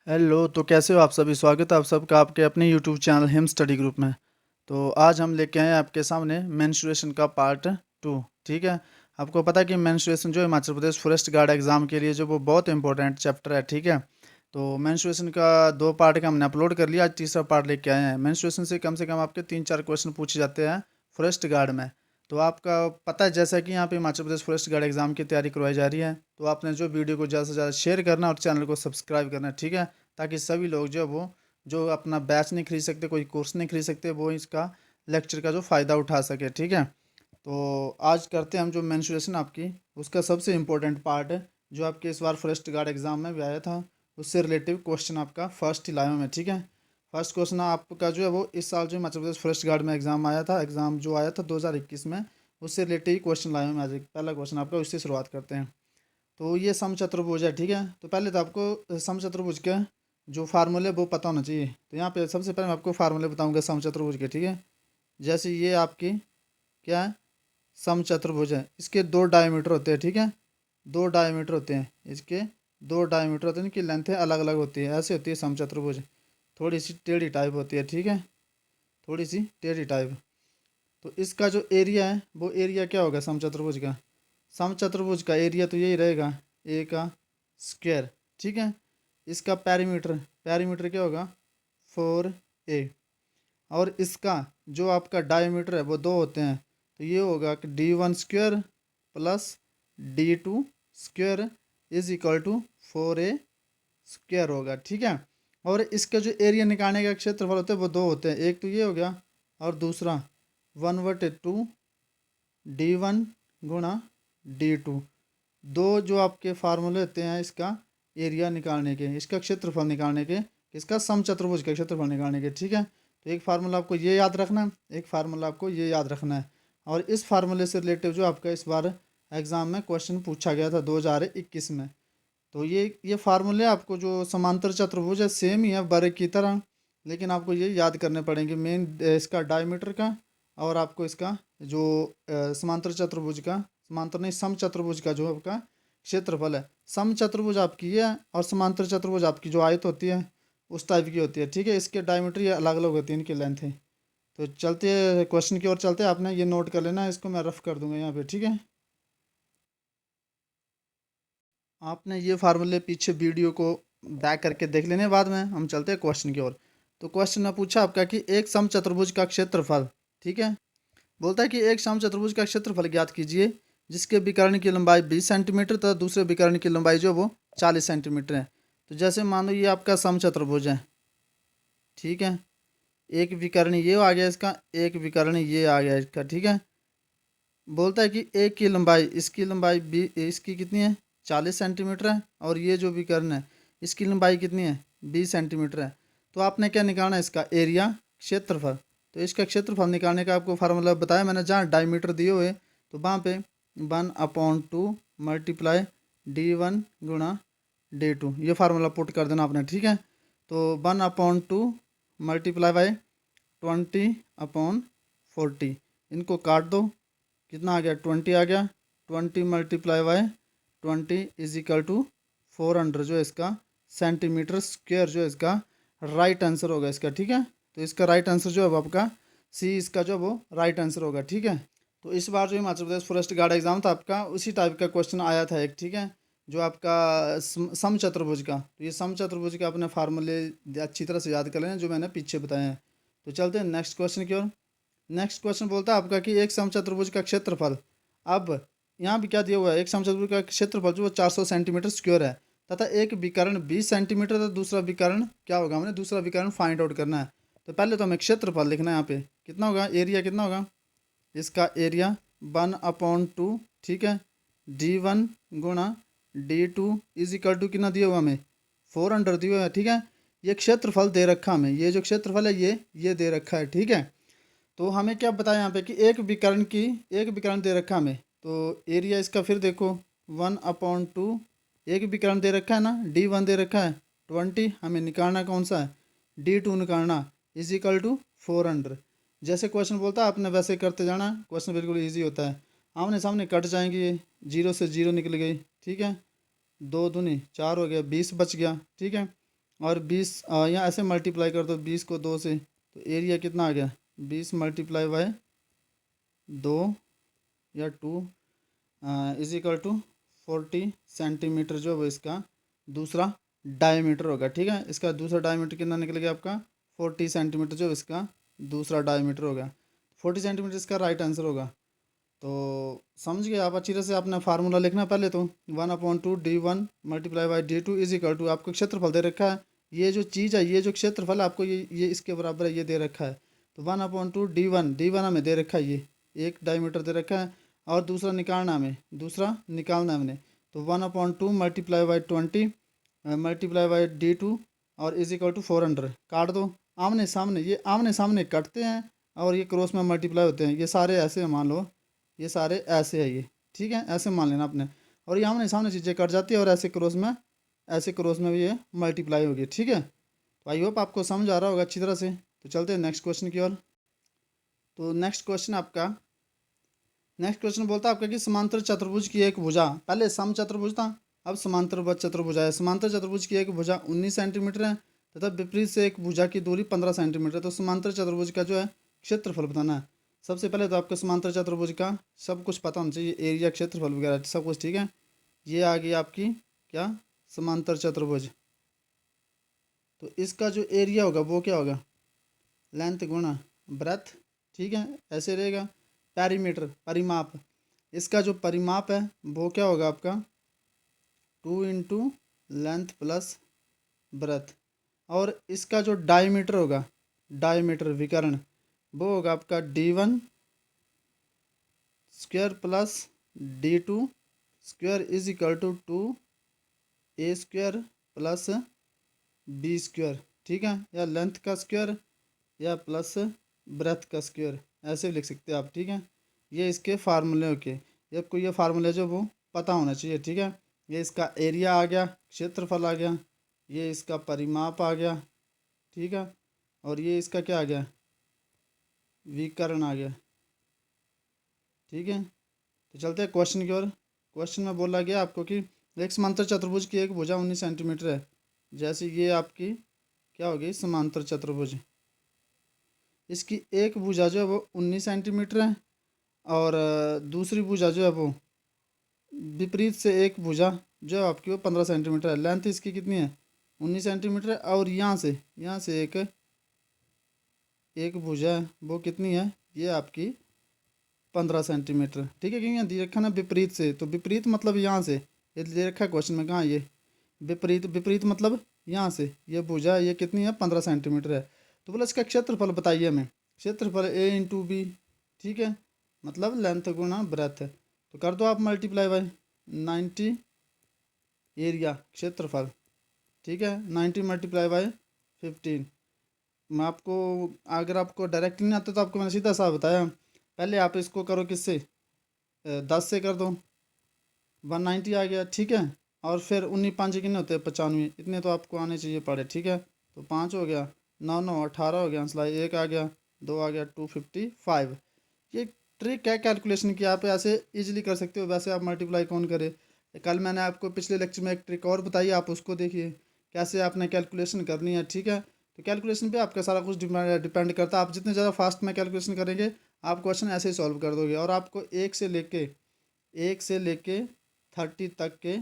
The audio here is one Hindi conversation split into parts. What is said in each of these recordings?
हेलो। तो कैसे हो आप सभी? स्वागत है आप सबका आपके अपने YouTube channel him study group में। तो आज हम लेके आए हैं आपके सामने मेंस्ट्रुएशन का पार्ट 2। ठीक है। आपको पता है कि मेंस्ट्रुएशन जो Himachal Pradesh forest guard exam के लिए जो वो बहुत इंपॉर्टेंट चैप्टर है। ठीक है। तो मेंस्ट्रुएशन का 2 पार्ट का हमने अपलोड कर लिया, आज तीसरा पार्ट लेके आए हैं। मेंस्ट्रुएशन से कम आपके 3-4 क्वेश्चन पूछे जाते हैं फॉरेस्ट गार्ड में। तो आपका पता है जैसा कि यहाँ पे Himachal Pradesh forest guard exam की तैयारी करवाई जा रही है, तो आपने जो वीडियो को ज़्यादा से ज़्यादा शेयर करना और चैनल को सब्सक्राइब करना है। ठीक है। ताकि सभी लोग जो है वो जो अपना बैच नहीं खरीद सकते, कोई कोर्स नहीं खरीद सकते, वो इसका लेक्चर का जो फ़ायदा उठा सके। ठीक है। तो आज करते हैं हम जो मेंस्ट्रुएशन आपकी उसका सबसे इम्पोर्टेंट पार्ट है, जो आपके इस बार फॉरेस्ट गार्ड एग्जाम में भी आया था, उससे रिलेटिव क्वेश्चन आपका फर्स्ट ही लाया हूं मैं। ठीक है। फर्स्ट क्वेश्चन आपका जो है वो इस साल जो हिमाचल प्रदेश फॉरेस्ट गार्ड में एग्जाम आया था, एग्जाम जो आया था 2021 में, उससे रिलेटिव ही क्वेश्चन लाया हूं मैं। आज पहला क्वेश्चन आपका उससे शुरुआत करते हैं। तो ये समचतुर्भुज है। ठीक है। तो पहले तो आपको समचतुर्भुज के जो फार्मूले वो पता होना चाहिए। तो यहाँ पे सबसे पहले मैं आपको फार्मूले बताऊंगा समचतुर्भुज के। ठीक है। जैसे ये आपकी क्या है, समचतुर्भुज है, इसके 2 डायमीटर होते हैं। ठीक है। 2 डायमीटर होते हैं इसके, 2 डायमीटर होते हैं, इनकी लेंथ अलग अलग होती है। ऐसे होती है समचतुर्भुज, थोड़ी सी टेढ़ी टाइप होती है। ठीक है। थोड़ी सी टेढ़ी टाइप। तो इसका जो एरिया है वो एरिया क्या होगा समचतुर्भुज का? समचतुर्भुज का एरिया तो यही रहेगा, ए का स्क्वायर। ठीक है। इसका पैरीमीटर, पैरीमीटर क्या होगा? 4a। और इसका जो आपका डायमीटर है वो 2 होते हैं, तो ये होगा कि d1 square plus d2 square is equal to 4a square होगा। ठीक है। और इसका जो एरिया निकालने का क्षेत्रफल होता है वो 2 होते हैं, एक तो ये हो गया और दूसरा 1/2 d1 गुणा d2। दो जो आपके फार्मूले होते हैं इसका एरिया निकालने के, इसका क्षेत्रफल निकालने के, इसका समचतुर्भुज का क्षेत्रफल निकालने के। ठीक है। तो एक फार्मूला आपको ये याद रखना है, एक फार्मूला आपको ये याद रखना है। और इस फार्मूले से रिलेटिव जो आपका इस बार एग्जाम में क्वेश्चन पूछा गया था 2021 में। तो ये फार्मूले आपको जो समांतर चतुर्भुज है सेम ही है बड़े की तरह, लेकिन आपको ये याद करने पड़ेंगे मेन इसका डायमीटर का, और आपको इसका जो समांतर चतुर्भुज का, समांतर नहीं सम चतुर्भुज का जो आपका क्षेत्रफल है। सम चतुर्भुज आपकी ये है और समांतर चतुर्भुज आपकी जो आयत होती है उस टाइप की होती है। ठीक है। इसके डायमीटर ये अलग अलग होती है, इनकी लेंथ है। तो चलते क्वेश्चन की ओर चलते हैं। आपने ये नोट कर लेना, इसको मैं रफ कर दूंगा यहाँ पे। ठीक है। आपने ये फार्मूले पीछे वीडियो को बैक करके देख लेने, बाद में हम चलते हैं क्वेश्चन की ओर। तो क्वेश्चन में पूछा आपका कि एक समचतुर्भुज का क्षेत्रफल, ठीक है, बोलता है कि एक समचतुर्भुज का क्षेत्रफल ज्ञात कीजिए जिसके विकर्ण की लंबाई 20 सेंटीमीटर तथा दूसरे विकर्ण की लंबाई जो वो 40 सेंटीमीटर है। तो जैसे मान लो ये आपका समचतुर्भुज है। ठीक है। एक विकर्ण ये आ गया इसका, एक विकर्ण ये आ गया इसका। ठीक है। बोलता है कि एक की लंबाई, इसकी लंबाई इसकी कितनी है? 40 सेंटीमीटर है, और ये जो विकर्ण है इसकी लंबाई कितनी है? 20 सेंटीमीटर है। तो आपने क्या निकालना है? इसका एरिया, क्षेत्रफल। तो इसका क्षेत्रफल निकालने का आपको फार्मूला बताया मैंने, जहाँ डायमीटर दिए हुए तो वहाँ पे 1/2 मल्टीप्लाई d1 गुणा d2, ये फार्मूला पुट कर देना आपने। ठीक है। तो 1/2 मल्टीप्लाई बाई 20/40, इनको काट दो, कितना आ गया? 20 आ गया। 20 multiply by 20 is equal to 400, जो है इसका सेंटीमीटर स्क्वायर, जो है इसका राइट आंसर होगा इसका। ठीक है। तो इसका राइट आंसर जो है वो आपका सी, इसका जो वो राइट आंसर होगा। ठीक है। तो इस बार जो Himachal Pradesh forest guard exam था आपका, उसी टाइप का क्वेश्चन आया था एक। ठीक है। जो आपका समचतुर्भुज का, तो ये समचतुर्भुज के अपने फार्मूले अच्छी तरह से याद कर लेना जो मैंने पीछे बताए हैं। तो चलते हैं नेक्स्ट क्वेश्चन की ओर। नेक्स्ट क्वेश्चन बोलता है आपका कि एक समचतुर्भुज का क्षेत्रफल, अब यहाँ भी क्या दिया हुआ है, एक समचतुर्भुज का क्षेत्रफल जो 400 सेंटीमीटर स्क्वायर है तथा एक विकर्ण 20 सेंटीमीटर तथा दूसरा विकर्ण क्या होगा? हमने दूसरा विकर्ण फाइंड आउट करना है। तो पहले तो हमें क्षेत्रफल लिखना है। यहाँ पे कितना होगा? एरिया कितना होगा? इसका एरिया 1/2। ठीक है। d1 गुणा d2 इज इक्वल टू कितना दिया हुआ हमें? 400 दिया हुआ है। ठीक है। ये क्षेत्रफल दे रखा हमें, ये जो क्षेत्रफल है ये दे रखा है। ठीक है। तो हमें क्या बताया यहाँ पे कि एक विकर्ण दे रखा है हमें, तो एरिया इसका फिर देखो 1/2, एक विकर्ण दे रखा है ना, d1 दे रखा है 20, हमें निकालना कौन सा है? d2 निकालना, इज इक्वल टू 400। जैसे क्वेश्चन बोलता है आपने वैसे करते जाना, क्वेश्चन बिल्कुल ईजी होता है। आमने सामने कट जाएंगे, ये 0 से 0 निकल गई। ठीक है। 2 दूनी 4 हो गया, 20 बच गया। ठीक है। और 20 यहाँ ऐसे मल्टीप्लाई कर दो 20 को 2 से, तो एरिया कितना आ गया 20 मल्टीप्लाई बाय 2 या 2 इज इक्वल टू 40 सेंटीमीटर जो है वो इसका दूसरा डायमीटर होगा। ठीक है, इसका दूसरा डायमीटर कितना निकल गया आपका 40 सेंटीमीटर जो इसका दूसरा डायमीटर होगा। 40 सेंटीमीटर इसका राइट आंसर होगा। तो समझ गए आप अच्छी तरह से। आपने फार्मूला लिखना पहले तो 1/2 d1 multiply by d2 is equal to आपको क्षेत्रफल दे रखा है। ये जो चीज़ है, ये जो क्षेत्रफल है आपको ये इसके बराबर है, ये दे रखा है। तो 1/2 d1 हमें दे रखा है, ये एक डायमीटर दे रखा है। और दूसरा निकालना है हमने। तो 1/2 multiply by 20 multiply by d2 और इज इक्वल टू 400। काट दो आमने सामने, ये आमने सामने कटते हैं और ये क्रॉस में मल्टीप्लाई होते हैं। ये सारे ऐसे मान लो, ये सारे ऐसे है ये। ठीक है, ऐसे मान लेना आपने। और ये आमने सामने चीज़ें कट जाती है और ऐसे क्रॉस में भी ये मल्टीप्लाई होगी। ठीक है, तो आई होप आपको समझ आ रहा होगा अच्छी तरह से। तो चलते हैं नेक्स्ट क्वेश्चन की ओर। तो नेक्स्ट क्वेश्चन बोलता है आपका कि समांतर चतुर्भुज की एक भुजा, पहले सम चतुर्भुज था, अब समांतर चतुर्भुज है। समांतर चतुर्भुज की एक भुजा 19 सेंटीमीटर है तथा विपरीत से एक भुजा की दूरी 15 सेंटीमीटर है। तो समांतर चतुर्भुज का जो है क्षेत्रफल बताना है। सबसे पहले तो आपको समांतर चतुर्भुज का सब कुछ पता होना चाहिए, एरिया, क्षेत्रफल वगैरह सब कुछ। ठीक है, ये आ गई आपकी क्या समांतर चतुर्भुज। तो इसका जो एरिया होगा वो क्या होगा लेंथ गुणा ब्रेथ। ठीक है, ऐसे रहेगा। पैरीमीटर परिमाप, इसका जो परिमाप है वो क्या होगा आपका 2 इंटू लेंथ प्लस ब्रेथ। और इसका जो डायमीटर होगा, डायमीटर विकर्ण, वो होगा आपका d1 square plus d2 square is equal to 2a square plus b square. ठीक है, या लेंथ का स्क्वायर या प्लस ब्रेथ का स्क्वायर, ऐसे भी लिख सकते हैं आप। ठीक है, ये इसके फार्मूले के, ये आपको ये फार्मूले जो वो पता होना चाहिए। ठीक है, ये इसका एरिया आ गया, क्षेत्रफल आ गया, ये इसका परिमाप आ गया। ठीक है, और ये इसका क्या आ गया विकर्ण आ गया। ठीक है, तो चलते हैं क्वेश्चन की ओर। क्वेश्चन में बोला गया आपको कि एक समांतर चतुर्भुज की एक भुजा 19 सेंटीमीटर है। जैसे ये आपकी क्या होगी समांतर चतुर्भुज, इसकी एक भुजा जो है वो 19 सेंटीमीटर है और दूसरी भुजा जो है वो विपरीत से एक भुजा जो है आपकी वो 15 सेंटीमीटर है। लेंथ इसकी कितनी है 19 सेंटीमीटर है। और यहाँ से एक भुजा है वो कितनी है ये आपकी 15 सेंटीमीटर। ठीक है, क्योंकि यहाँ दे रखा ना विपरीत से, तो विपरीत मतलब यहाँ से, ये दे रखा है क्वेश्चन में कहाँ ये विपरीत मतलब यहाँ से ये भुजा ये कितनी है 15 सेंटीमीटर है। तो बोला इसका क्षेत्रफल बताइए हमें। क्षेत्रफल a इंटू बी। ठीक है, मतलब लेंथ गुना ब्रेथ है। तो कर दो आप मल्टीप्लाई बाय 90 एरिया क्षेत्रफल। ठीक है, 90 मल्टीप्लाई बाय 15। मैं आपको अगर आपको डायरेक्ट नहीं आता तो आपको मैंने सीधा सा बताया। पहले आप इसको करो किससे 10 से कर दो 190 आ गया। ठीक है, और फिर 19 5 कितने होते हैं 95, इतने तो आपको आने चाहिए पड़े। ठीक है, तो 5 हो गया, 9 9 18 हो गया, सिलाई 1 आ गया, 2 आ गया, 255। ये ट्रिक है कैलकुलेशन की, आप ऐसे इजीली कर सकते हो। वैसे आप मल्टीप्लाई कौन करे। कल मैंने आपको पिछले लेक्चर में एक ट्रिक और बताई, आप उसको देखिए कैसे आपने कैलकुलेशन करनी है। ठीक है, तो कैलकुलेशन पे आपका सारा कुछ डिपेंड करता है। आप जितने ज़्यादा फास्ट में कैलकुलेशन करेंगे आप क्वेश्चन ऐसे ही सॉल्व कर दोगे। और आपको एक से लेके 30 तक के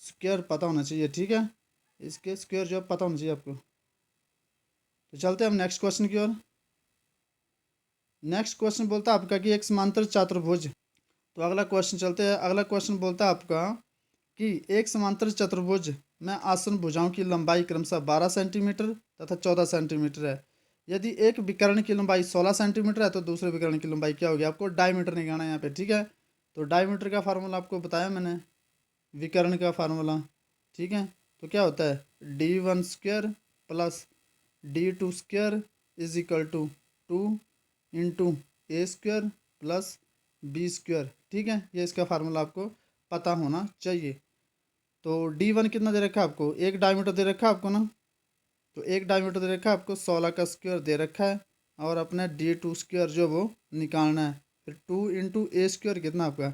स्क्वायर पता होना चाहिए। ठीक है, इसके स्क्वायर जो पता होना चाहिए आपको। तो चलते हैं हम नेक्स्ट क्वेश्चन की ओर। नेक्स्ट क्वेश्चन बोलता है आपका कि एक समांतर चतुर्भुज। तो अगला क्वेश्चन चलते हैं। अगला क्वेश्चन बोलता है आपका कि एक समांतर चतुर्भुज में आसन भुजाओं की लंबाई क्रमशः 12 सेंटीमीटर तथा 14 सेंटीमीटर है। यदि एक विकर्ण की लंबाई 16 सेंटीमीटर है तो दूसरे विकर्ण की लंबाई क्या होगी। आपको डायमीटर निकालना है यहाँ पे। ठीक है, तो डायमीटर का फार्मूला आपको बताया मैंने, विकर्ण का फार्मूला। ठीक है, तो क्या होता है d1 square plus d2 square is equal to 2 into A square plus B square. ठीक है, ये इसका फार्मूला आपको पता होना चाहिए। तो d1 कितना दे रखा है आपको, एक डायमीटर दे रखा है आपको ना, तो एक डायमीटर दे रखा है आपको, 16 का स्क्वायर दे रखा है। और अपना d2 स्क्वायर जो वो निकालना है। फिर 2 इंटू ए स्क्वायर कितना आपका,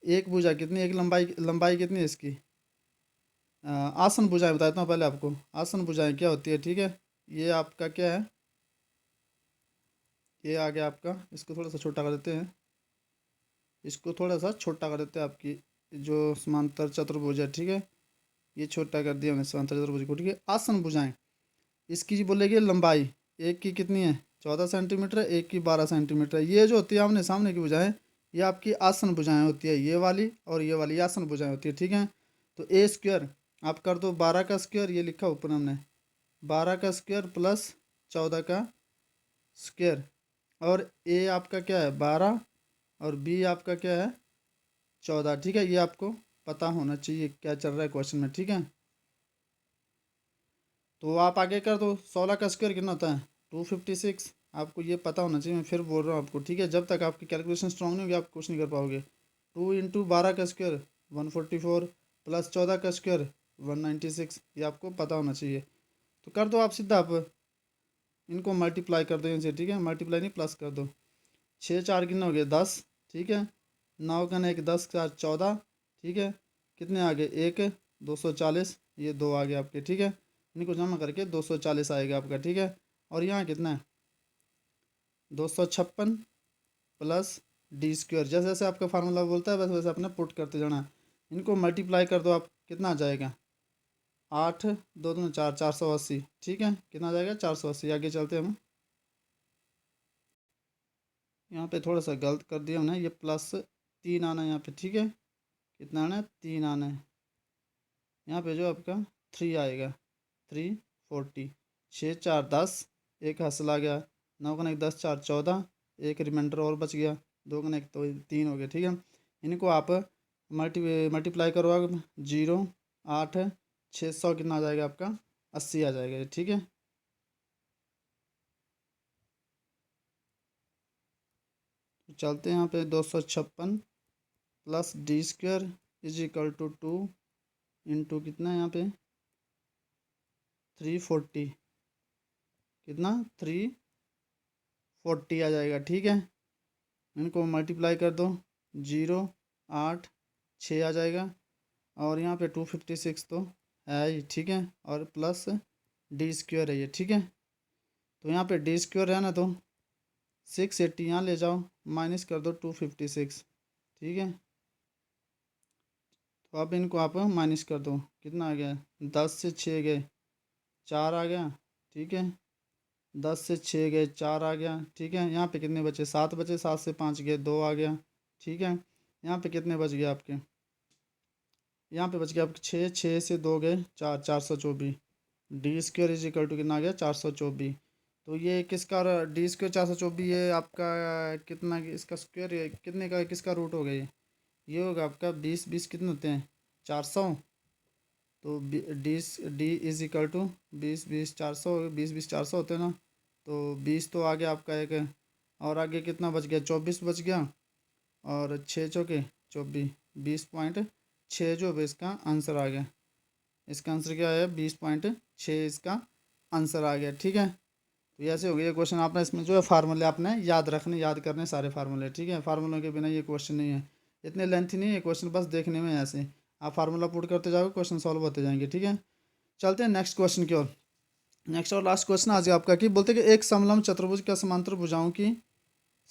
एक भुजा कितनी, एक लंबाई कितनी है इसकी आसन भुजाएं बताता हूँ पहले आपको। आसन भुजाएं क्या होती है, ठीक है। ये आपका क्या है, ये आ गया आपका, इसको थोड़ा सा छोटा कर देते हैं, इसको थोड़ा सा छोटा कर देते हैं। आपकी जो समांतर चतुर्भुज है, ठीक है, ये छोटा कर दिया हमने समांतर चतुर्भुज को, ठीक है। आसन भुजाएं, इसकी जी बोलेगी लंबाई, एक की कितनी है 14 सेंटीमीटर है, एक की 12 सेंटीमीटर है। ये जो होती है आमने सामने की भुजाएं, ये आपकी आसन भुजाएं होती है, ये वाली और ये वाली आसन भुजाएं होती है, ठीक है। तो ए स्क्वायर आप कर दो 12 का स्क्वायर, ये लिखा ऊपर हमने 12 का स्क्वायर प्लस 14 का स्क्वायर, और ए आपका क्या है 12 और बी आपका क्या है 14, ठीक है। ये आपको पता होना चाहिए क्या चल रहा है क्वेश्चन में, ठीक है। तो आप आगे कर दो, 16 का स्क्वायर कितना होता है 256, आपको ये पता होना चाहिए, मैं फिर बोल रहा हूँ आपको, ठीक है। जब तक आपकी कैलकुलेशन स्ट्रांग नहीं होगी आप कुछ नहीं कर पाओगे। 2 इंटू 12 का स्क्वायर 144 प्लस 14 का स्क्वायर 196, ये आपको पता होना चाहिए। तो कर दो आप सीधा, आप इनको मल्टीप्लाई कर दो इनसे, ठीक है। मल्टीप्लाई नहीं प्लस कर दो, 6 4 कितना हो गया 10, ठीक है। 9 का 1 10 4 14, ठीक है। कितने आ गए एक 240, ये दो आ गए आपके, ठीक है। इनको जमा करके 240 आएगा आपका, ठीक है। और यहाँ कितना है 256 प्लस डी स्क्वायर, जैसे जैसे आपका फार्मूला बोलता है वैसे वैसे अपने पुट करते जाना। इनको मल्टीप्लाई कर दो आप, कितना आ जाएगा 8 2 2 4 480, ठीक है। कितना आ जाएगा 480। आगे चलते हैं हम, यहाँ पे थोड़ा सा गलत कर दिया हमने, ये प्लस 3 आना है यहाँ पे, ठीक है। कितना आना है 3 आना है, यहाँ पे जो आपका 3 आएगा 340, 6 4 10, एक हासिल आ गया, 9 का 1 10 4 14, एक रिमाइंडर और बच गया, 2 का 1 तो 3 हो गया, ठीक है। इनको आप मल्टीप्लाई करो आप, 0 8 600 कितना आ जाएगा आपका 80 आ जाएगा, ठीक है। तो चलते हैं यहाँ पे 256 plus D square is equal to 2 into कितना है यहाँ पे 340, कितना 340 आ जाएगा, ठीक है। इनको मल्टीप्लाई कर दो, 0 8 6 आ जाएगा, और यहाँ पे 256 तो है ही, ठीक है। और प्लस डी स्क्वायर है ये, ठीक है। तो यहाँ पे डी स्क्वायर है ना, तो 680 यहाँ ले जाओ, माइनस कर दो 256, ठीक है। तो अब इनको आप माइनस कर दो, कितना आ गया 10 से 6 गए 4 आ गया, ठीक है। 10 से 6 गए 4 आ गया, ठीक है। यहाँ पे कितने बचे 7 बचे, 7 से 5 गए 2 आ गया, ठीक है। यहाँ पे कितने बच गए आपके, यहाँ पे बच गया आपके 6, 6 से 2 गए 4, 424, D square is equal to कितना आ गया 424। तो ये किसका डी स्क्वायर 424, ये आपका कितना, इसका स्क्वायर कितने का किसका रूट हो गया ये होगा आपका 20 20 कितने होते हैं 400। तो डी इज इक्वल टू 20 20 400, 20 20 400 होते हैं ना। तो 20 तो आ गया आपका एक, और आगे कितना बच गया 24 बच गया, और 6 चौके 24, 20.6 जो है इसका आंसर आ गया। इसका आंसर क्या है 20.6 इसका आंसर आ गया, ठीक है। तो ऐसे हो गया ये क्वेश्चन। आपने इसमें जो है फार्मूले आपने याद रखने, याद करने सारे फार्मूले, ठीक है। फार्मूलों के बिना ये क्वेश्चन नहीं है, इतने लेंथी नहीं है क्वेश्चन, बस देखने में ऐसे आप फार्मूला पुट करते जाओगे क्वेश्चन सॉल्व होते जाएंगे, ठीक है। चलते हैं नेक्स्ट क्वेश्चन की ओर। नेक्स्ट और लास्ट क्वेश्चन आज आपका कि बोलते हैं कि एक समलंब चतुर्भुज के समांतर भुजाओं की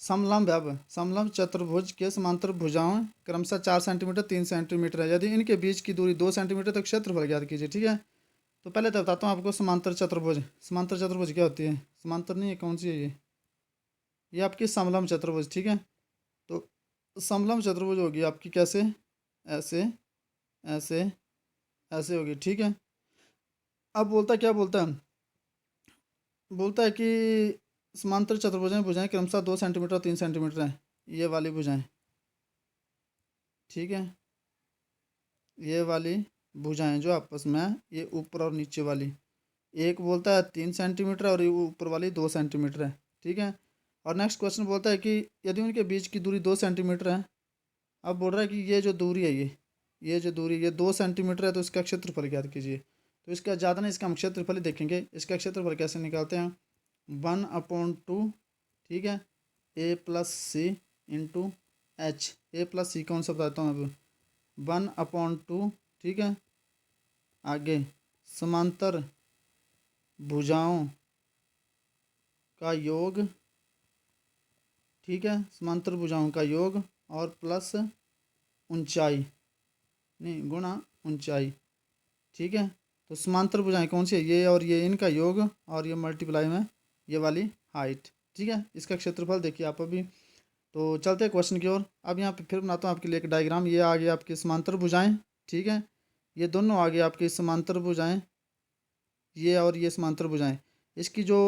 समलंब है, अब समलंब चतुर्भुज के समांतर भुजाओं क्रमशः 4 सेंटीमीटर 3 सेंटीमीटर है, यदि इनके बीच की दूरी 2 सेंटीमीटर तक क्षेत्रफल ज्ञात कीजिए, ठीक है। तो पहले तो बताता हूँ आपको समांतर चतुर्भुज, समांतर चतुर्भुज क्या होती है, समांतर नहीं है कौन सी है ये आपकी समलंब चतुर्भुज, ठीक है। तो समलंब चतुर्भुज होगी आपकी कैसे, ऐसे ऐसे ऐसे होगी, ठीक है। अब बोलता क्या बोलता है, बोलता है कि समांतर चतुर्भुज में भुजाएं क्रमशः 2 सेंटीमीटर और 3 सेंटीमीटर है, ये वाली भुजाएं, ठीक है। ये वाली भुजाएं जो आपस में ये ऊपर और नीचे वाली, एक बोलता है 3 सेंटीमीटर और ये ऊपर वाली 2 सेंटीमीटर है, ठीक है। और नेक्स्ट क्वेश्चन बोलता है कि यदि उनके बीच की दूरी 2 सेंटीमीटर है, अब बोल रहा है कि ये जो दूरी है ये जो दूरी ये 2 सेंटीमीटर है, तो इसका क्षेत्रफल ज्ञात कीजिए। तो इसका ज़्यादा नहीं, इसका हम क्षेत्रफल ही देखेंगे। इसका क्षेत्रफल कैसे निकालते हैं 1/2, ठीक है, ए प्लस सी इंटू एच, ए प्लस सी कौन सा बताता हूँ अब 1/2, ठीक है, आगे समांतर भुजाओं का योग, ठीक है, समांतर भुजाओं का योग और प्लस ऊंचाई, नहीं गुणा ऊंचाई, ठीक है। तो समांतर भुजाएं कौन सी है, ये और ये, इनका योग और ये मल्टीप्लाई में ये वाली हाइट, ठीक है। इसका क्षेत्रफल देखिए आप अभी। तो चलते हैं क्वेश्चन की ओर। अब यहाँ पे फिर बनाता हूँ आपके लिए एक डायग्राम। ये आ गया आपकी समांतर भुजाएं, ठीक है, ये दोनों आ गए आपकी समांतर भुजाएं, ये और ये समांतर भुजाएं। इसकी जो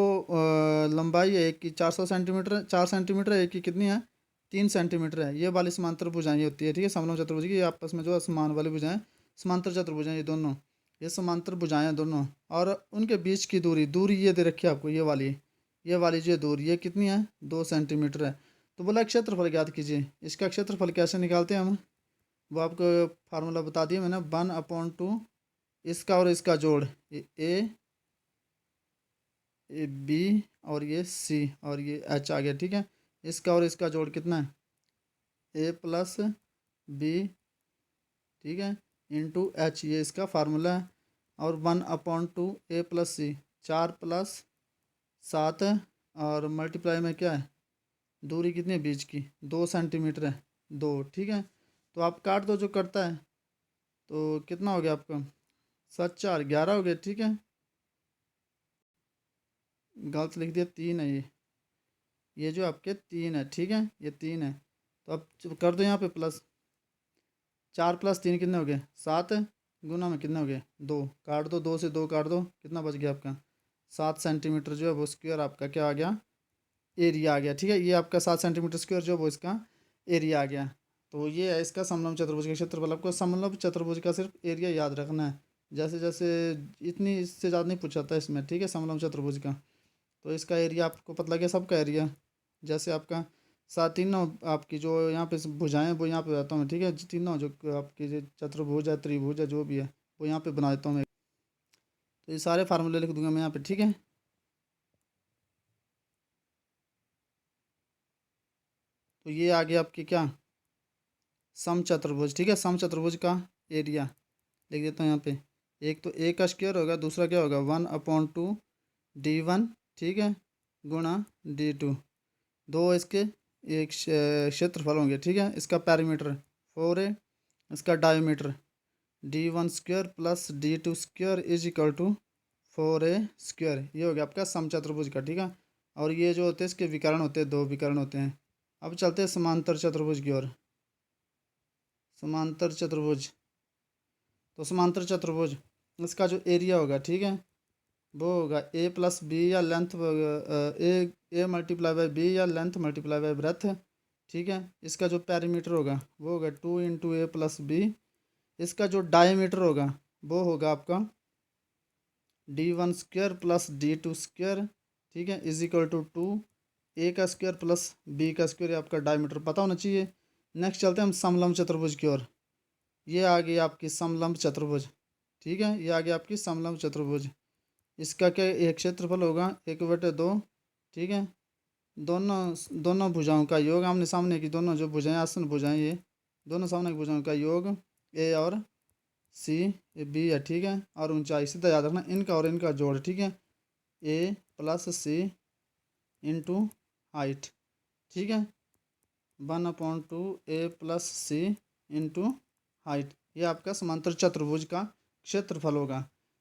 लंबाई है एक की 400 सेंटीमीटर, 4 सेंटीमीटर है, एक की कितनी है 3 सेंटीमीटर है। ये वाली समांतर भुजाएं होती है, ठीक है, समलंब चतुर्भुज की। ये आपस में जो है समान वाली भुजाएं समांतर चतुर्भुज हैं, ये दोनों, ये समांतर भुजाएं हैं दोनों। और उनके बीच की दूरी, दूरी ये दे रखी है आपको, ये वाली जो दूरी ये कितनी है 2 सेंटीमीटर है। तो बोला क्षेत्रफल ज्ञात कीजिए। इसका क्षेत्रफल कैसे निकालते हैं हम, वो आपको फार्मूला बता दिया मैंने, 1/2 इसका और इसका जोड़, ए बी और ये सी और ये एच आ गया, ठीक है। इसका और इसका जोड़ कितना है, ए प्लस बी, ठीक है, इंटू एच, ये इसका फार्मूला है। और 1/2 ए प्लस सी, 4 प्लस 7 और मल्टीप्लाई में क्या है, दूरी कितनी है बीच की 2 सेंटीमीटर है, 2, ठीक है। तो आप काट दो जो करता है, तो कितना हो गया आपका 7 4 11 हो गया, ठीक है। गलत लिख दिया, 3 है ये जो आपके 3 है, ठीक है, ये 3 है। तो अब कर दो यहाँ पे प्लस, 4 प्लस 3 कितने हो गए 7, गुना में कितने हो गए 2, काट दो, 2 से 2 काट दो, कितना बच गया आपका 7 सेंटीमीटर जो है वो स्क्वायर आपका क्या आ गया, एरिया आ गया, ठीक है। ये आपका 7 सेंटीमीटर स्क्वायर जो वो इसका एरिया आ गया। तो ये है इसका समलंब चतुर्भुज का क्षेत्रफल। आपको समलंब चतुर्भुज का सिर्फ एरिया याद रखना है, जैसे जैसे इतनी, इससे ज़्यादा नहीं पूछा था इसमें, ठीक है, समलंब चतुर्भुज का। तो इसका एरिया आपको पता लग गया, सबका एरिया। जैसे आपका तीनों आपकी जो यहाँ पे भुजाएं वो यहाँ पे बताता हूँ, ठीक है, तीनों जो आपकी जो चतुर्भुज है, त्रिभुज है, जो भी है वो यहाँ पे बना देता हूँ मैं। तो ये सारे फार्मूले लिख दूंगा मैं यहाँ पे, ठीक है। तो ये आ गया आपकी क्या, समचतुर्भुज, ठीक है, समचतुर्भुज का एरिया लिख देता हूँ यहाँ पे। एक तो ए का स्क्वायर होगा, दूसरा क्या होगा 1/2 D1, ठीक है, गुणा D2, दो इसके एक क्षेत्रफल होंगे, ठीक है। इसका पैरामीटर 4 है, इसका diameter D1 square plus D2 square is equal to 4A square. ये हो गया आपका समचतुर्भुज का, ठीक है। और ये जो होते हैं इसके विकर्ण होते हैं, 2 विकर्ण होते हैं। अब चलते हैं समांतर चतुर्भुज की ओर। समांतर चतुर्भुज, तो समांतर चतुर्भुज इसका जो एरिया होगा, ठीक है, वो होगा ए प्लस बी या length, A multiply by B या लेंथ मल्टीप्लाई बाई ब्रेथ, ठीक है। इसका जो पैरीमीटर होगा वो होगा 2 इंटू ए प्लस बी। इसका जो डायमीटर होगा वो होगा आपका D1 square plus D2 square, ठीक है, इज इक्वल टू 2 ए का स्क्वायर प्लस बी का स्क्वायर। आपका डायमीटर पता होना चाहिए। नेक्स्ट चलते हैं हम समलंब चतुर्भुज की ओर। ये आ गई आपकी समलंब चतुर्भुज, ठीक है, ये आ गई आपकी समलंब चतुर्भुज। इसका क्या एक क्षेत्रफल होगा 1/2, ठीक है। दोनों दोनों भुजाओं का योग, आमने सामने की दोनों जो भुजाएं, आसन भुजाएं, ये दोनों सामने की भुजाओं का योग ए और सी, ए बी है, ठीक है। और ऊंचाई सीधा याद रखना, इनका और इनका जोड़, ठीक है, ए प्लस सी इंटू हाइट, ठीक है, 1/2 ए प्लस सी इंटू हाइट। ये आपका समांतर चतुर्भुज का क्षेत्रफल होगा।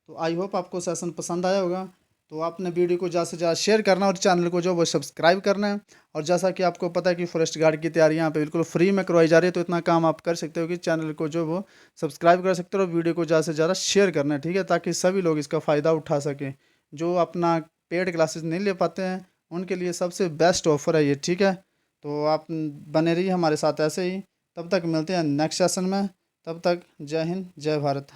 तो आई होप आपको सेशन पसंद आया होगा। तो आपने वीडियो को ज़्यादा से ज़्यादा शेयर करना और चैनल को जो वो सब्सक्राइब करना है। और जैसा कि आपको पता है कि फॉरेस्ट गार्ड की तैयारी यहाँ पे बिल्कुल फ्री में करवाई जा रही है, तो इतना काम आप कर सकते हो कि चैनल को जो वो सब्सक्राइब कर सकते हो और वीडियो को ज़्यादा से ज़्यादा शेयर करना है, ठीक है, ताकि सभी लोग इसका फ़ायदा उठा सकें। जो अपना पेड क्लासेस नहीं ले पाते हैं उनके लिए सबसे बेस्ट ऑफर है ये, ठीक है। तो आप बने रहिए हमारे साथ ऐसे ही। तब तक मिलते हैं नेक्स्ट सेशन में। तब तक जय हिंद, जय भारत।